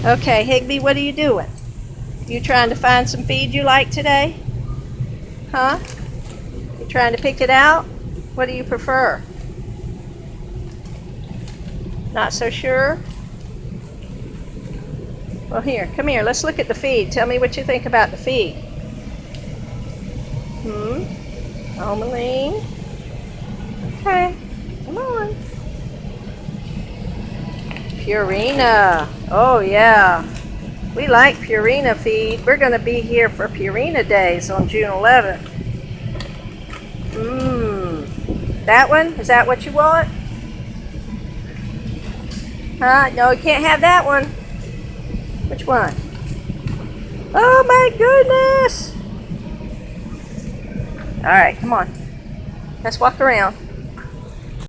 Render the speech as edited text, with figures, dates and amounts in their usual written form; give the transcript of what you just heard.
Okay, Higbee, what are you doing? You trying to find some feed you like today? Huh? You trying to pick it out? What do you prefer? Not so sure? Well, here, come here. Let's look at the feed. Tell me what you think about the feed. Omeline? Okay, come on. Purina. Oh, yeah. We like Purina feed. We're going to be here for Purina Days on June 11th. That one? Is that what you want? Huh? No, you can't have that one. Which one? Oh my goodness! Alright, come on. Let's walk around.